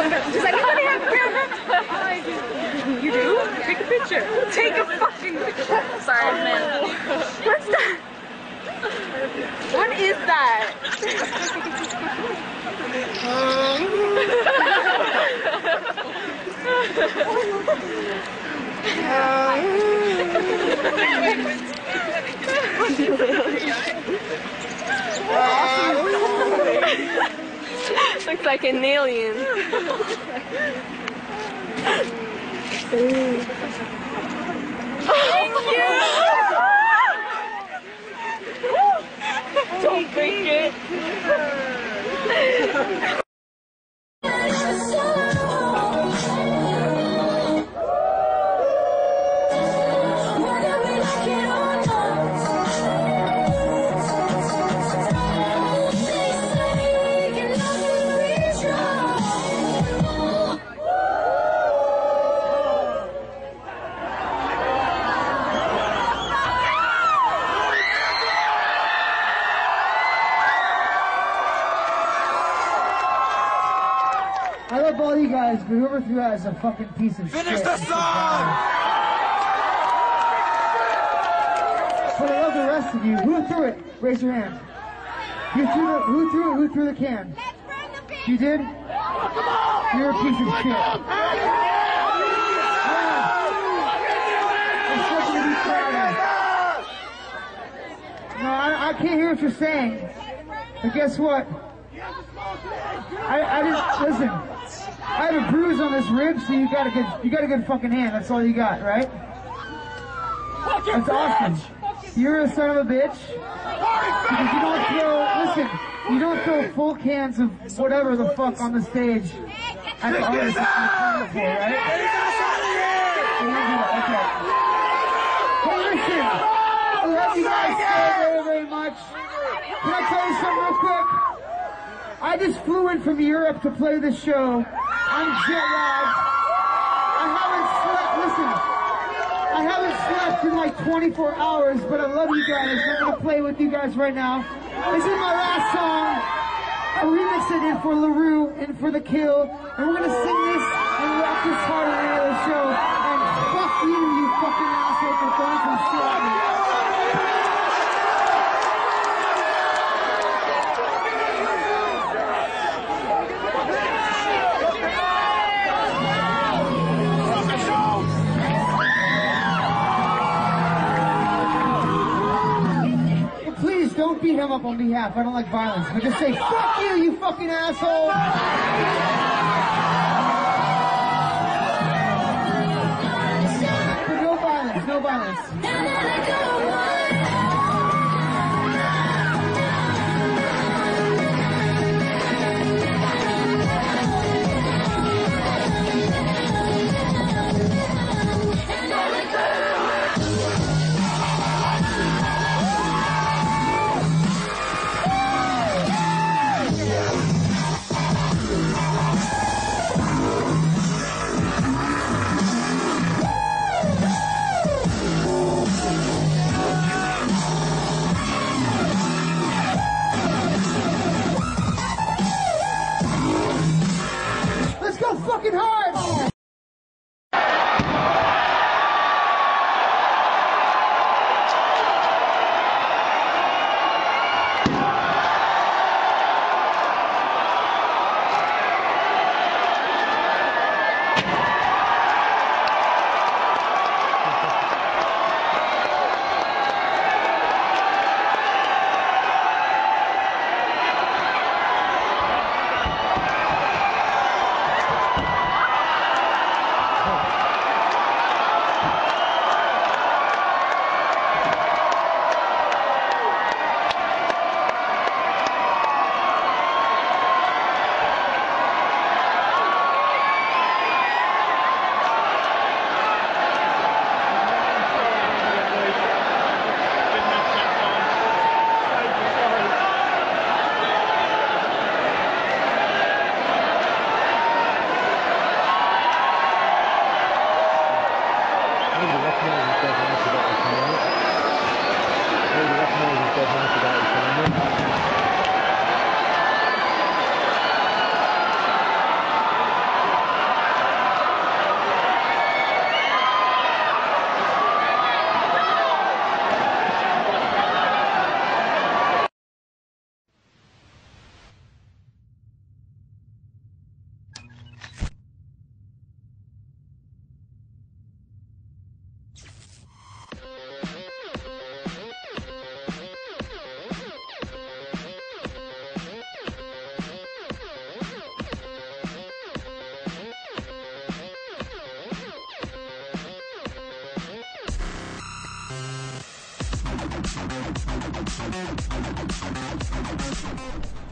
Does anybody have a camera? You do? Take a picture. Take a fucking picture. Sorry, man. What's that? What is that? Looks like an alien. Thank you! Don't break it. I love all you guys, but whoever threw that is a fucking piece of shit. Finish the song! But I love the rest of you. Who threw it? Raise your hand. Who threw it? Who threw the can? You did? You're a piece of shit. No, I can't hear what you're saying. But guess what? I just listen. I have a bruise on this rib, so you got a good fucking hand. That's all you got, right? That's awesome. You're a son of a bitch because you don't throw full cans of whatever the fuck on the stage at the artist for, right? Okay. Hey, listen. I love you guys so very, very much. Can I tell you something real quick? I just flew in from Europe to play this show. I'm jet lagged. I haven't slept in like 24 hours, but I love you guys. I'm going to play with you guys right now. This is my last song. I remixed it in for LaRue and for The Kill. And we're going to sing this and rock this hard at the end of the show. And fuck you, you fucking asshole, for throwing some shit at me. Don't beat him up on behalf. I don't like violence. But just say, fuck you, you fucking asshole! But no violence, no violence. Fucking hard!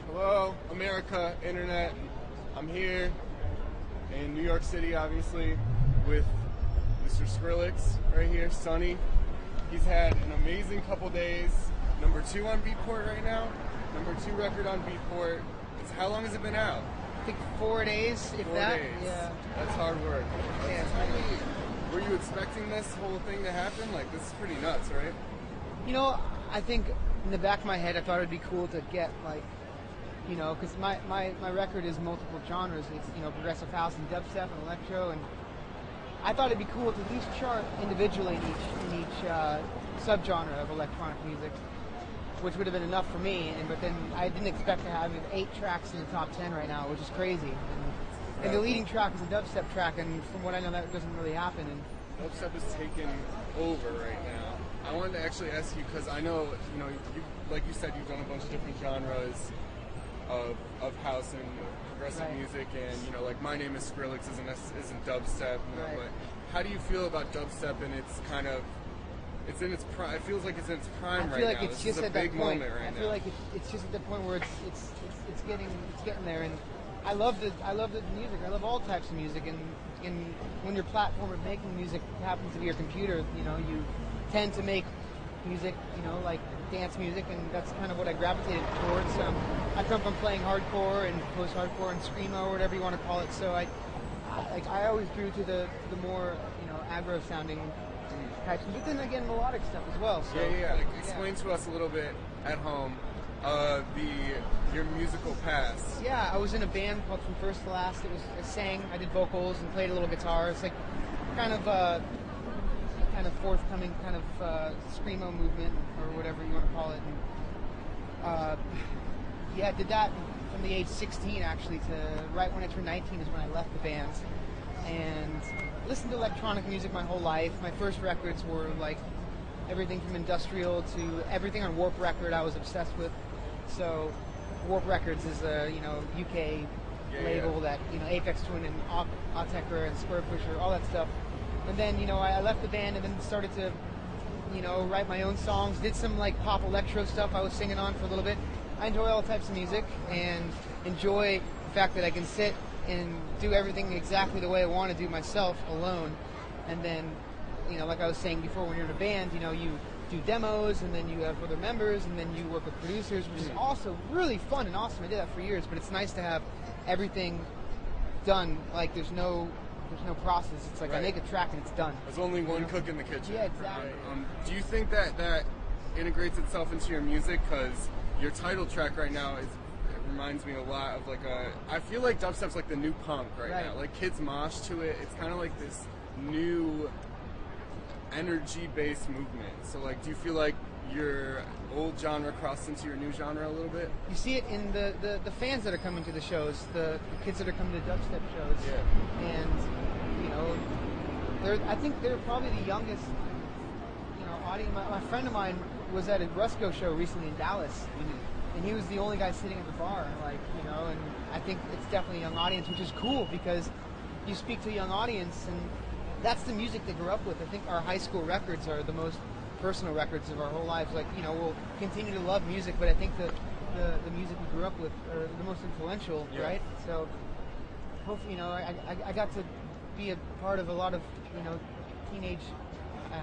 Hello, America, Internet. I'm here in New York City, obviously, with Mr. Skrillex right here, Sonny. He's had an amazing couple days. Number 2 on Beatport right now. Number 2 record on Beatport. How long has it been out? I think 4 days, if 4 that. days. Yeah. That's hard work. Yeah. Tell me, were you expecting this whole thing to happen? Like, this is pretty nuts, right? You know, I think in the back of my head, I thought it'd be cool to get, like, you know, because my record is multiple genres. It's, you know, progressive house and dubstep and electro, and I thought it'd be cool to at least chart individually in each subgenre of electronic music, which would have been enough for me. But then I didn't expect to have 8 tracks in the top 10 right now, which is crazy. And the leading track is a dubstep track, and from what I know, that doesn't really happen. And dubstep is taking over right now. I wanted to actually ask you, because I know, you know, like you said, you've done a bunch of different genres of house and progressive music, and, you know, like My Name is Skrillex isn't dubstep, you know, but how do you feel about dubstep? And it's kind of, it's in its prime. It feels like it's in its prime right now. I feel like it's just at that point. I feel like it's just at the point where it's getting there, and I love the music. I love all types of music, and when your platform of making music happens to be your computer, you know, you tend to make music, you know, like dance music, and that's kind of what I gravitated towards. I come from playing hardcore and post-hardcore and screamo or whatever you want to call it, so I always drew to the more, you know, aggro-sounding types, but then again melodic stuff as well. So Like, explain to us a little bit at home your musical past. Yeah, I was in a band called From First to Last. I sang, I did vocals and played a little guitar. It's like kind of forthcoming kind of screamo movement or whatever you want to call it. And I did that from the age 16 actually to right when I turned 19 is when I left the band. And listened to electronic music my whole life. My first records were like everything from industrial to everything on Warp Record I was obsessed with. So Warp Records is a, you know, UK label that, you know, Aphex Twin and Autechre and Square Pusher, all that stuff. And then, you know, I left the band and then started to, you know, write my own songs, did some like pop electro stuff I was singing on for a little bit. I enjoy all types of music and enjoy the fact that I can sit and do everything exactly the way I want to do myself alone. And then, you know, like I was saying before, when you're in a band, you know, you do demos and then you have other members and then you work with producers, which is also really fun and awesome. I did that for years, but it's nice to have everything done. Like there's no process. It's like I make a track and it's done. There's only one cook in the kitchen. Yeah, exactly. Do you think that integrates itself into your music? Because your title track right now reminds me a lot of like I feel like dubstep's like the new punk right now. Like kids mosh to it. It's kind of like this new energy-based movement. So like, do you feel like your old genre crossed into your new genre a little bit? You see it in the fans that are coming to the shows, the kids that are coming to dubstep shows. Yeah. And, you know, I think they're probably the youngest, you know, audience. My friend of mine was at a Rusko show recently in Dallas, and he was the only guy sitting at the bar, like, you know, and I think it's definitely a young audience, which is cool because you speak to a young audience, and that's the music they grew up with. I think our high school records are the most personal records of our whole lives. Like, you know, we'll continue to love music, but I think the music we grew up with are the most influential, right? So hopefully, you know, I got to be a part of a lot of, you know, teenage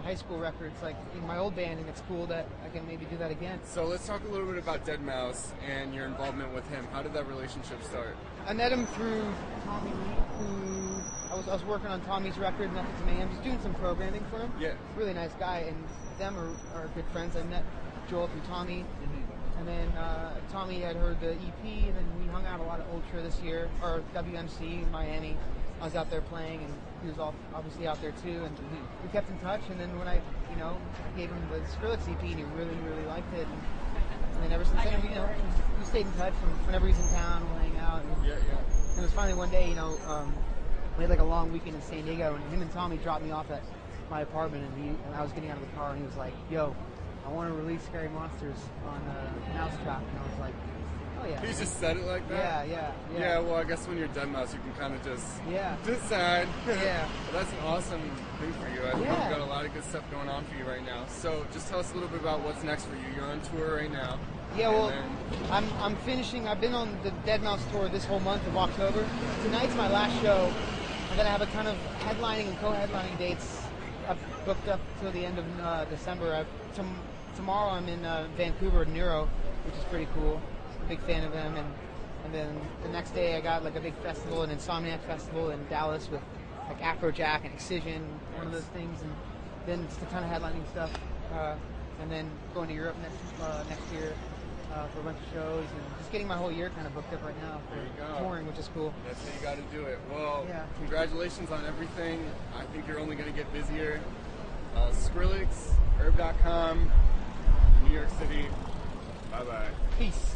high school records like in my old band, and it's cool that I can maybe do that again. So let's talk a little bit about deadmau5 and your involvement with him. How did that relationship start? I met him through Tommy Lee, who I was working on Tommy's record, Nothing to Mayhem, just doing some programming for him. Yeah. Really nice guy, and them are good friends. I met Joel through Tommy, and then Tommy had heard the EP, and then we hung out a lot at Ultra this year, or WMC in Miami. I was out there playing, and he was obviously out there too, and we kept in touch. And then when I, you know, gave him the Skrillex EP, and he really, really liked it. And then ever since then, you know, we stayed in touch. And whenever he's in town, we'll hang out. And it was finally one day, you know, we had like a long weekend in San Diego, and him and Tommy dropped me off at my apartment, and I was getting out of the car, and he was like, "Yo, I want to release Scary Monsters on Mousetrap," and I was like, Oh, yeah. He just said it like that? Yeah, well, I guess when you're deadmau5, you can kind of just decide. Yeah. Well, that's an awesome thing for you. I think you've got a lot of good stuff going on for you right now. So just tell us a little bit about what's next for you. You're on tour right now. Yeah, well, I'm finishing. I've been on the deadmau5 tour this whole month of October. Tonight's my last show. I'm going to have a ton of headlining and co-headlining dates booked up till the end of December. Tomorrow I'm in Vancouver at Neuro, which is pretty cool. I'm a big fan of them. And then the next day I got like a big festival, an Insomniac festival in Dallas with like Afrojack and Excision, one of those things. And then just a ton of headlining stuff. And then going to Europe next year for a bunch of shows. And just getting my whole year kind of booked up right now for touring, which is cool. That's how you got to do it. Well, congratulations on everything. I think you're only going to get busier. Skrillex, herb.com, New York City. Bye-bye. Peace.